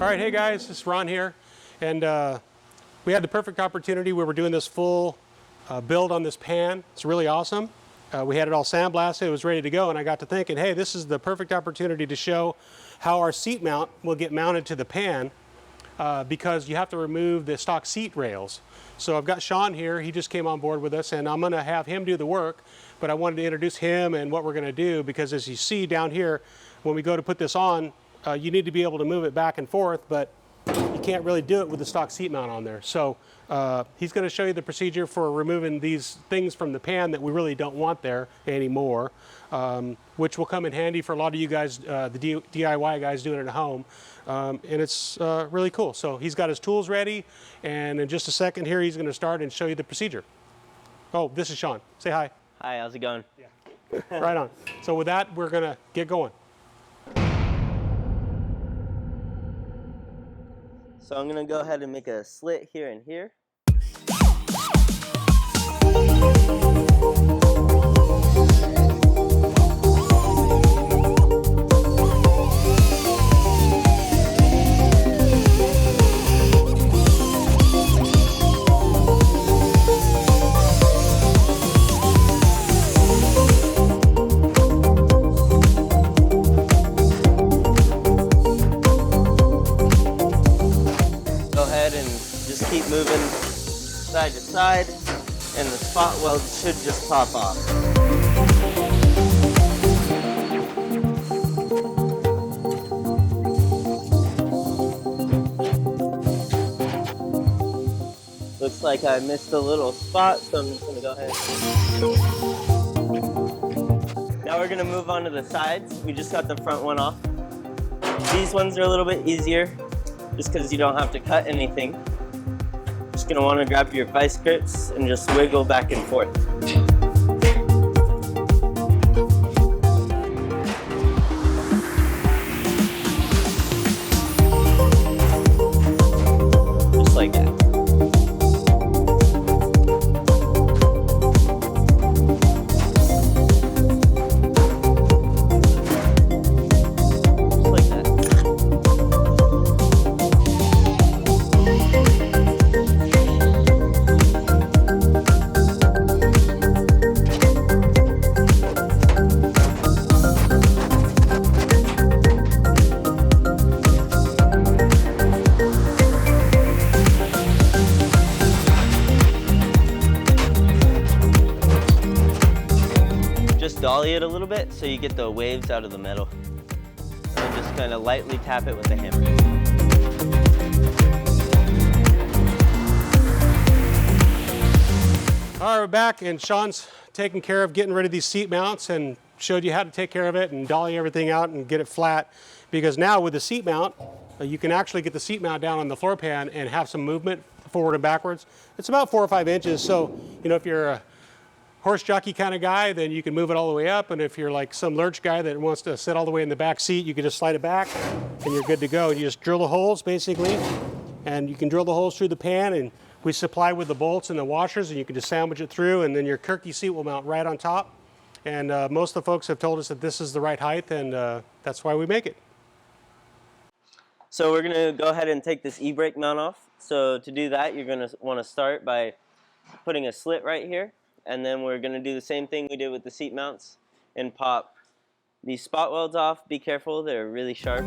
All right, hey guys, this is Ron here, and we had the perfect opportunity. We were doing this full build on this pan. It's really awesome. We had it all sandblasted, it was ready to go, and I got to thinking, hey, this is the perfect opportunity to show how our seat mount will get mounted to the pan because you have to remove the stock seat rails. So I've got Sean here, he just came on board with us, and I'm gonna have him do the work, but I wanted to introduce him and what we're gonna do because as you see down here, when we go to put this on, you need to be able to move it back and forth, but you can't really do it with the stock seat mount on there. So he's going to show you the procedure for removing these things from the pan that we really don't want there anymore, which will come in handy for a lot of you guys, the DIY guys doing it at home. And it's really cool. So he's got his tools ready, and in just a second here, he's going to start and show you the procedure. Oh, this is Sean. Say hi. Hi, how's it going? Yeah. Right on. So with that, we're going to get going. So I'm gonna go ahead and make a slit here and here. Just keep moving side to side, and the spot weld should just pop off. Looks like I missed a little spot, so I'm just going to go ahead. Now we're going to move on to the sides. We just got the front one off. These ones are a little bit easier, just because you don't have to cut anything. Just gonna want to grab your vice grips and just wiggle back and forth. Just like that. Just like that. Just dolly it a little bit so you get the waves out of the metal. And just kind of lightly tap it with a hammer. All right, we're back, and Sean's taking care of getting rid of these seat mounts and showed you how to take care of it and dolly everything out and get it flat. Because now with the seat mount, you can actually get the seat mount down on the floor pan and have some movement forward and backwards. It's about 4 or 5 inches, so you know if you're a horse jockey kind of guy, then you can move it all the way up, and if you're like some lurch guy that wants to sit all the way in the back seat, you can just slide it back and you're good to go. You just drill the holes basically, and you can drill the holes through the pan, and we supply with the bolts and the washers, and you can just sandwich it through, and then your Kirky seat will mount right on top. And most of the folks have told us that this is the right height, and that's why we make it. So we're gonna go ahead and take this EBrake mount off. So to do that, you're gonna want to start by putting a slit right here. And then we're going to do the same thing we did with the seat mounts and pop these spot welds off. Be careful, they're really sharp.